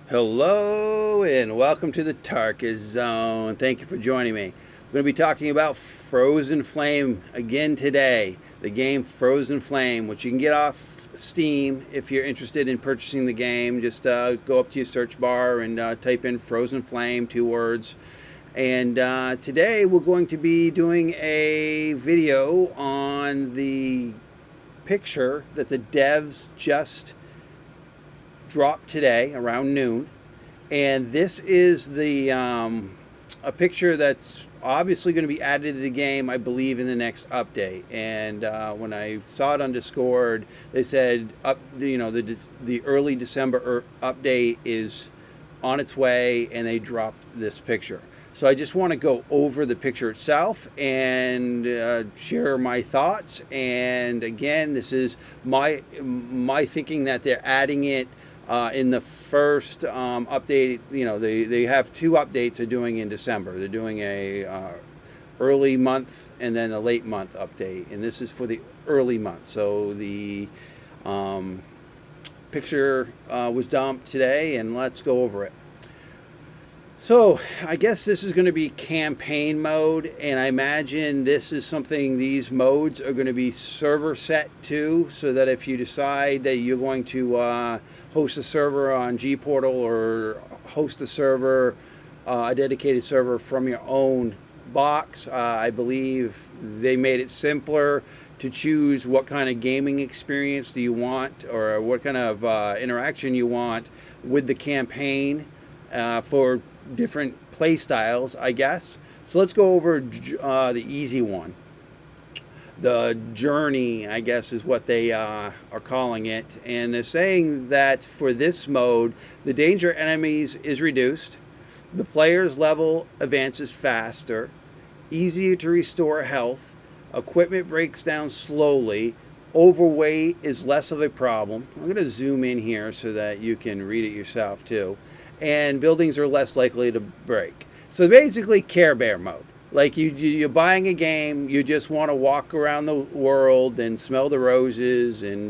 Hello and welcome to the Tarkis Zone. Thank you for joining me. We're going to be talking about Frozen Flame again today. The game Frozen Flame, which you can get off Steam if you're interested in purchasing the game. Just go up to your search bar and type in Frozen Flame, 2 words. And today we're going to be doing a video on the picture that the devs just dropped today around noon, and this is the a picture that's obviously going to be added to the game, I believe, in the next update. And when I saw it on Discord, they said the early December update is on its way, and they dropped this picture. So I just want to go over the picture itself and share my thoughts. And again, this is my thinking that they're adding it in the first update. They have 2 updates they're doing in December. They're doing a early month and then a late month update, and this is for the early month. So the picture was dumped today, and let's go over it. So I guess this is going to be campaign mode, and I imagine this is something, these modes are going to be server set to, so that if you decide that you're going to host a server on G Portal or host a server, a dedicated server from your own box, I believe they made it simpler to choose what kind of gaming experience do you want, or what kind of interaction you want with the campaign for different play styles, I guess. So let's go over the easy one. The journey, I guess, is what they are calling it. And they're saying that for this mode, the danger enemies is reduced, the player's level advances faster, easier to restore health, equipment breaks down slowly, overweight is less of a problem. I'm going to zoom in here so that you can read it yourself too. And buildings are less likely to break. So basically, Care Bear mode. Like you're buying a game, you just want to walk around the world and smell the roses and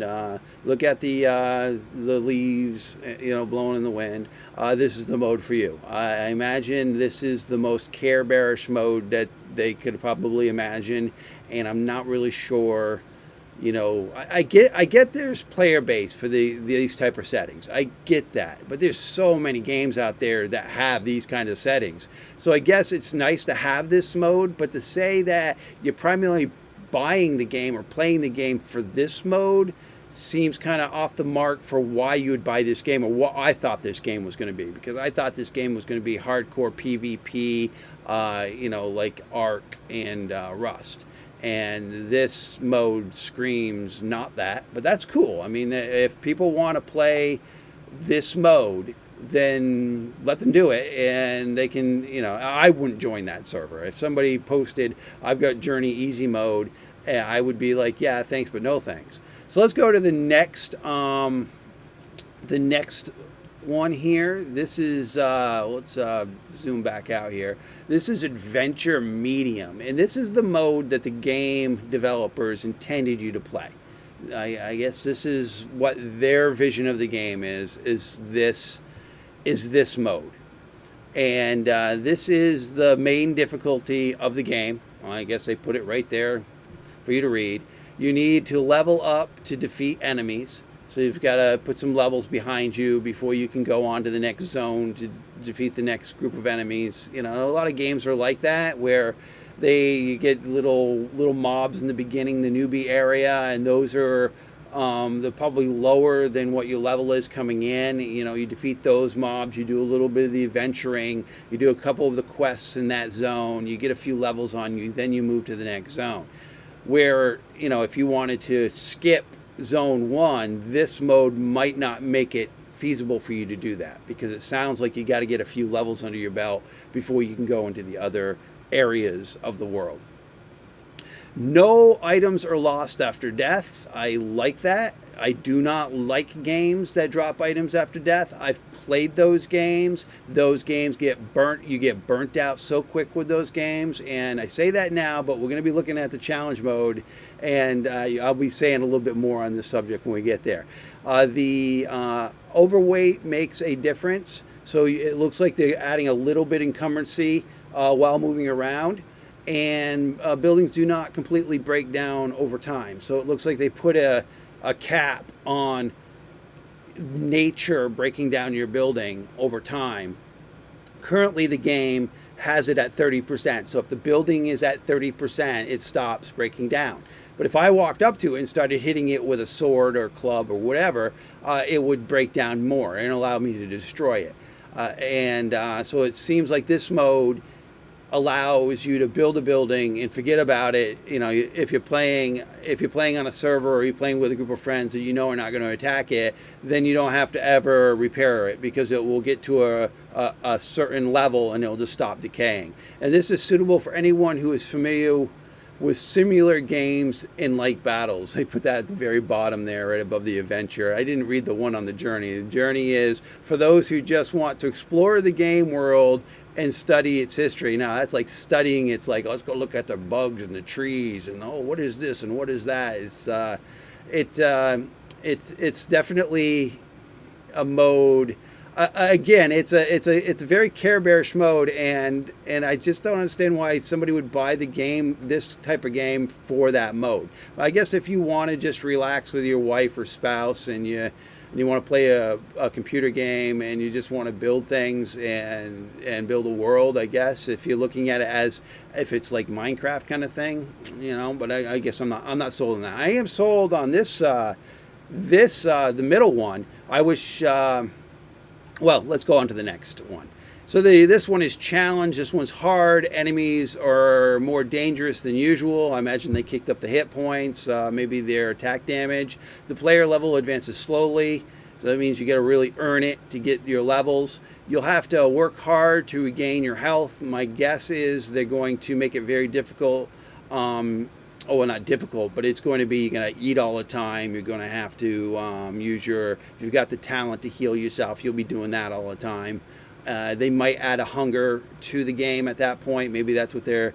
look at the leaves, blowing in the wind. This is the mode for you. I imagine this is the most Care Bearish mode that they could probably imagine, and I'm not really sure. I get there's player base for these type of settings. I get that, but there's so many games out there that have these kind of settings. So I guess it's nice to have this mode, but to say that you're primarily buying the game or playing the game for this mode seems kind of off the mark for why you would buy this game, or what I thought this game was going to be, because I thought this game was going to be hardcore PvP, like Ark and Rust. And this mode screams not that, but that's cool. I mean, if people want to play this mode, then let them do it, and they can. I wouldn't join that server. If somebody posted, "I've got Journey Easy mode," I would be like, "Yeah, thanks, but no thanks." So let's go to the next one here. This is let's zoom back out here. This is Adventure Medium, and this is the mode that the game developers intended you to play. I guess this is what their vision of the game is this mode, and this is the main difficulty of the game. I guess they put it right there for you to read. You need to level up to defeat enemies. So you've got to put some levels behind you before you can go on to the next zone to defeat the next group of enemies. A lot of games are like that, where you get little mobs in the beginning, the newbie area, and those are they're probably lower than what your level is coming in. You defeat those mobs, you do a little bit of the adventuring, you do a couple of the quests in that zone, you get a few levels on you, then you move to the next zone. Where, if you wanted to skip zone 1, this mode might not make it feasible for you to do that, because it sounds like you got to get a few levels under your belt before you can go into the other areas of the world. No items are lost after death. I like that. I do not like games that drop items after death. I've played those games. Those games get burnt. You get burnt out so quick with those games. And I say that now, but we're going to be looking at the challenge mode, and I'll be saying a little bit more on this subject when we get there. The overweight makes a difference. So it looks like they're adding a little bit encumbrancy while moving around. And buildings do not completely break down over time. So it looks like they put a cap on nature breaking down your building over time. Currently, the game has it at 30%. So if the building is at 30%, it stops breaking down. But if I walked up to it and started hitting it with a sword or club or whatever, it would break down more and allow me to destroy it. So it seems like this mode allows you to build a building and forget about it. You know, if you're playing on a server or you're playing with a group of friends that you know are not going to attack it, then you don't have to ever repair it, because it will get to a certain level and it'll just stop decaying. And this is suitable for anyone who is familiar with similar games in like battles. They put that at the very bottom there, right above the adventure. I didn't read the one on the journey. The journey is for those who just want to explore the game world and study its history. Now that's like studying. It's like, let's go look at the bugs and the trees and, oh, what is this and what is that? It's definitely a mode. Again, it's a very Care Bearish mode, and I just don't understand why somebody would buy the game, this type of game, for that mode. I guess if you want to just relax with your wife or spouse, and you want to play a computer game, and you just want to build things and build a world, I guess if you're looking at it as if it's like Minecraft kind of thing, you know. But I guess I'm not sold on that. I am sold on this the middle one. I wish. Well, let's go on to the next one. So this one is challenge. This one's hard. Enemies are more dangerous than usual. I imagine they kicked up the hit points, maybe their attack damage. The player level advances slowly. So that means you got to really earn it to get your levels. You'll have to work hard to regain your health. My guess is they're going to make it very difficult. Well, not difficult, but it's going to be, you're going to eat all the time. You're going to have to use if you've got the talent to heal yourself, you'll be doing that all the time. They might add a hunger to the game at that point. Maybe that's what they're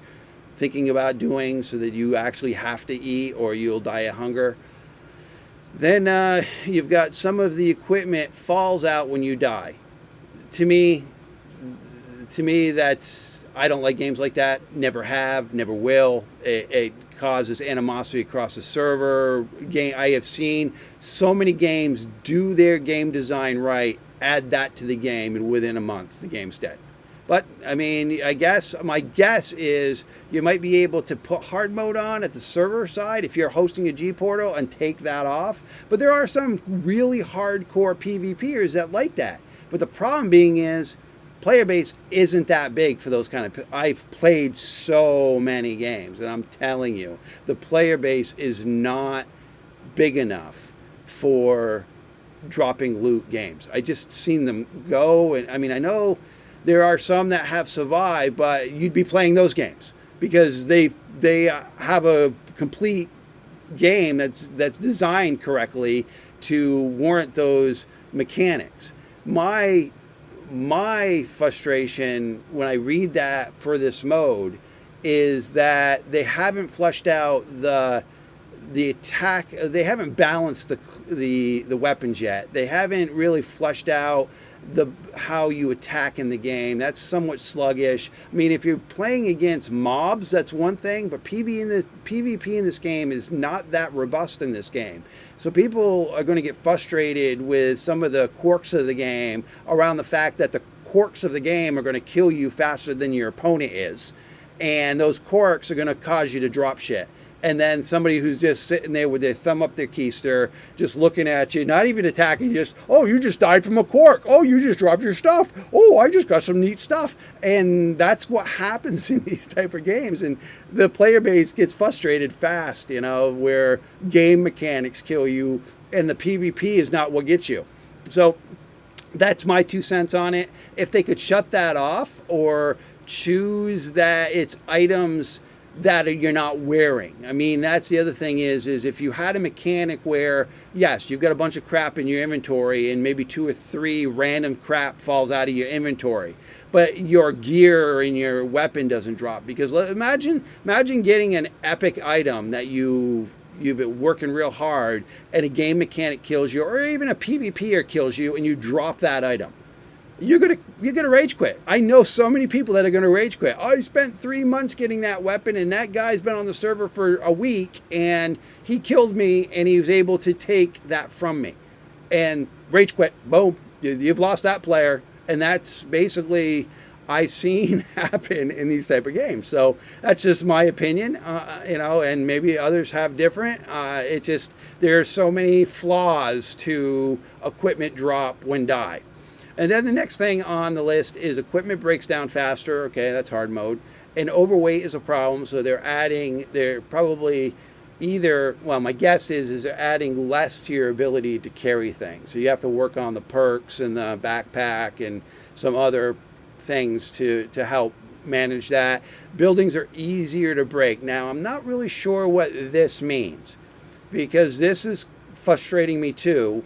thinking about doing, so that you actually have to eat or you'll die of hunger. Then you've got some of the equipment falls out when you die. To me, that's, I don't like games like that. Never have, never will. It causes animosity across the server. I have seen so many games do their game design right, add that to the game, and within a month the game's dead. But I mean, I guess my guess is you might be able to put hard mode on at the server side if you're hosting a G portal and take that off. But there are some really hardcore PvPers that like that. But the problem being is player base isn't that big for those kind of. I've played so many games, and I'm telling you, the player base is not big enough for dropping loot games. I just seen them go, and I mean, I know there are some that have survived, but you'd be playing those games because they have a complete game that's designed correctly to warrant those mechanics. My frustration when I read that for this mode is that they haven't fleshed out the attack. They haven't balanced the weapons yet. They haven't really fleshed out how you attack in the game. That's somewhat sluggish. I mean, if you're playing against mobs, that's one thing, but PvP in this game is not that robust in this game. So people are going to get frustrated with some of the quirks of the game around the fact that the quirks of the game are going to kill you faster than your opponent is. And those quirks are going to cause you to drop shit. And then somebody who's just sitting there with their thumb up their keister, just looking at you, not even attacking, just, oh, you just died from a quirk. Oh, you just dropped your stuff. Oh, I just got some neat stuff. And that's what happens in these type of games. And the player base gets frustrated fast, you know, where game mechanics kill you and the PvP is not what gets you. So that's my 2 cents on it. If they could shut that off or choose that it's items that you're not wearing. I mean, that's the other thing is if you had a mechanic where, yes, you've got a bunch of crap in your inventory and maybe 2 or 3 random crap falls out of your inventory, but your gear and your weapon doesn't drop. Because imagine getting an epic item that you've been working real hard and a game mechanic kills you, or even a PvPer kills you, and you drop that item. You're gonna rage quit. I know so many people that are gonna rage quit. Oh, I spent 3 months getting that weapon, and that guy's been on the server for a week, and he killed me, and he was able to take that from me, and rage quit. Boom, you've lost that player, and that's basically I've seen happen in these type of games. So that's just my opinion, and maybe others have different. It just there's so many flaws to equipment drop when die. And then the next thing on the list is equipment breaks down faster. Okay, that's hard mode. And overweight is a problem. So they're probably either, well, my guess is they're adding less to your ability to carry things. So you have to work on the perks and the backpack and some other things to help manage that. Buildings are easier to break. Now, I'm not really sure what this means, because this is frustrating me too,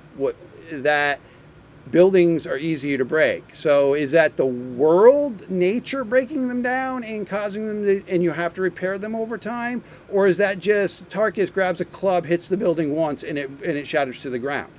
that buildings are easier to break. So is that the world, nature breaking them down and causing them to, and you have to repair them over time? Or is that just Tarkis grabs a club, hits the building once, and it shatters to the ground?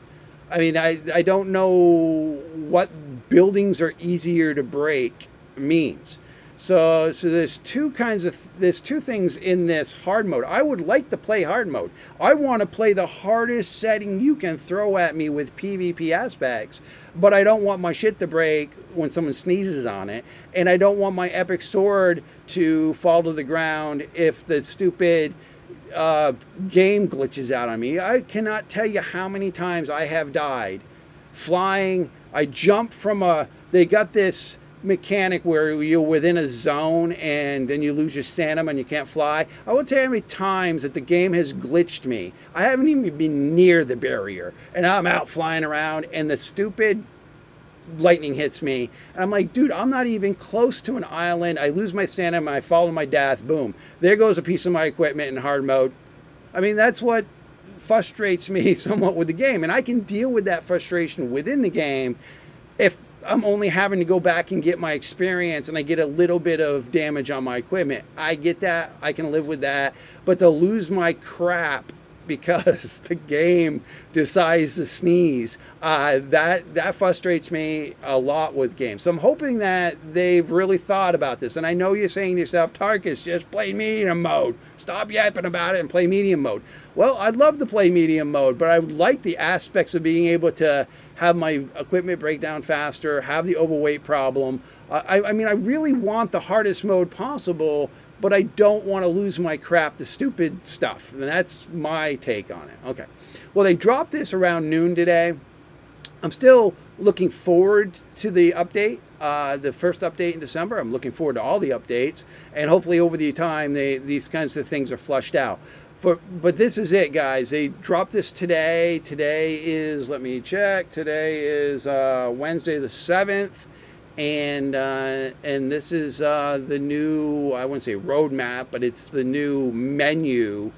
I mean, I don't know what buildings are easier to break means. So there's two things in this hard mode. I would like to play hard mode. I want to play the hardest setting you can throw at me with PvP aspects, but I don't want my shit to break when someone sneezes on it, and I don't want my epic sword to fall to the ground if the stupid game glitches out on me. I cannot tell you how many times I have died flying. I jump from they got this mechanic where you're within a zone and then you lose your stamina and you can't fly. I won't tell you how many times that the game has glitched me. I haven't even been near the barrier and I'm out flying around and the stupid lightning hits me and I'm like, dude, I'm not even close to an island. I lose my stamina, I fall to my death, boom, there goes a piece of my equipment in hard mode. I mean, that's what frustrates me somewhat with the game, and I can deal with that frustration within the game if I'm only having to go back and get my experience and I get a little bit of damage on my equipment. I get that. I can live with that. But to lose my crap because the game decides to sneeze, that frustrates me a lot with games. So I'm hoping that they've really thought about this. And I know you're saying to yourself, Tarkis, just play medium mode. Stop yapping about it and play medium mode. Well, I'd love to play medium mode, but I would like the aspects of being able to have my equipment break down faster, have the overweight problem. I mean, I really want the hardest mode possible, but I don't want to lose my crap to stupid stuff. And that's my take on it. Okay. Well, they dropped this around noon today. I'm still looking forward to the update, the first update in December. I'm looking forward to all the updates. And hopefully over the time, these kinds of things are flushed out. But this is it, guys. They dropped this today. Today is, let me check. Today is Wednesday the 7th. And this is the new, I wouldn't say roadmap, but it's the new menu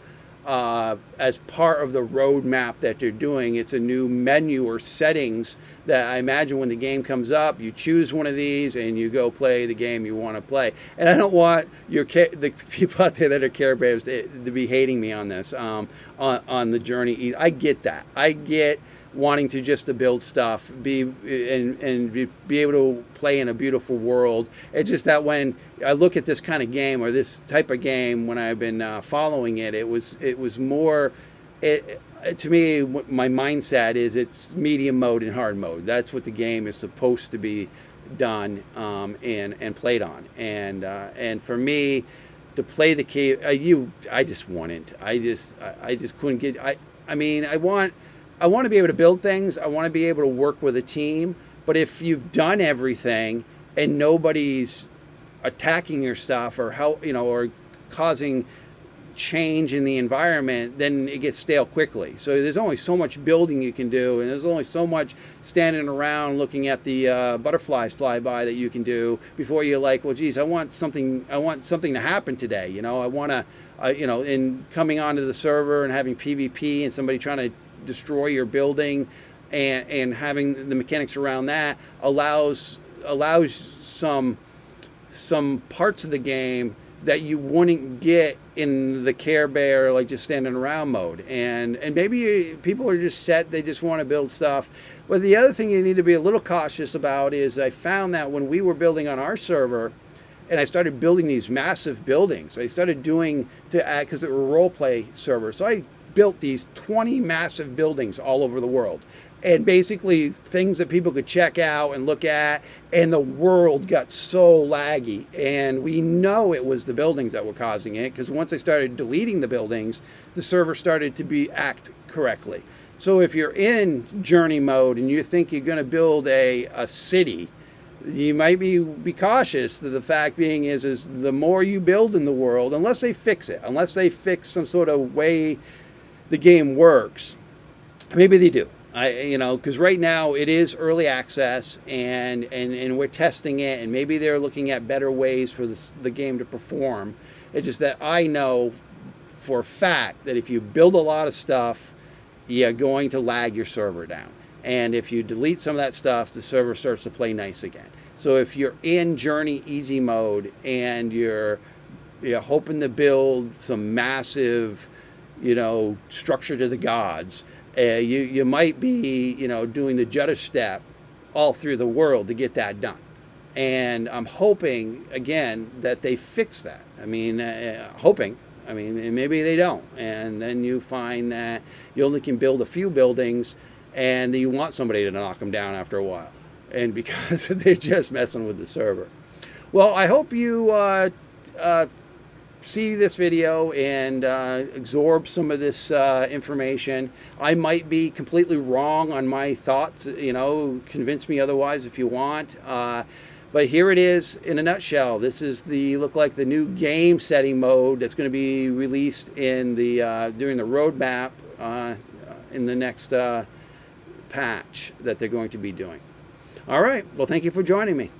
as part of the roadmap that they're doing. It's a new menu or settings that I imagine when the game comes up, you choose one of these and you go play the game you want to play. And I don't want the people out there that are Care Bears to be hating me on this, on the journey. I get that. I get wanting to build stuff, be able to play in a beautiful world. It's just that when I look at this kind of game or this type of game, when I've been following it, it was more. To me, my mindset is it's medium mode and hard mode. That's what the game is supposed to be done and played on. And for me, to play the cave, I just wanted. I just couldn't get. I mean, I want to be able to build things. I want to be able to work with a team. But if you've done everything and nobody's attacking your stuff or or causing change in the environment, then it gets stale quickly. So there's only so much building you can do, and there's only so much standing around looking at the butterflies fly by that you can do before you're like, well, geez, I want something to happen today. You know, I want to, in coming onto the server and having PvP and somebody trying to destroy your building, and having the mechanics around that allows some parts of the game that you wouldn't get in the Care Bear, like just standing around mode. And maybe people are just set, they just want to build stuff. But the other thing you need to be a little cautious about is I found that when we were building on our server, and I started building these massive buildings, I started doing because it were a role play server. So I built these 20 massive buildings all over the world. And basically things that people could check out and look at, and the world got so laggy. And we know it was the buildings that were causing it, because once I started deleting the buildings, the server started to act correctly. So if you're in journey mode and you think you're going to build a city, you might be cautious. The fact being is the more you build in the world, unless they fix it, unless they fix some sort of way the game works, maybe they do. Because right now it is early access, and we're testing it, and maybe they're looking at better ways for the game to perform. It's just that I know for a fact that if you build a lot of stuff, you're going to lag your server down. And if you delete some of that stuff, the server starts to play nice again. So if you're in Journey Easy mode and you're hoping to build some massive, structure to the gods, you might be, doing the judder step all through the world to get that done. And I'm hoping, again, that they fix that. And maybe they don't. And then you find that you only can build a few buildings, and you want somebody to knock them down after a while. And because they're just messing with the server. Well, I hope you see this video and absorb some of this information. I might be completely wrong on my thoughts, convince me otherwise if you want. But here it is in a nutshell. This is look like the new game setting mode that's going to be released in during the roadmap in the next patch that they're going to be doing. All right. Well, thank you for joining me.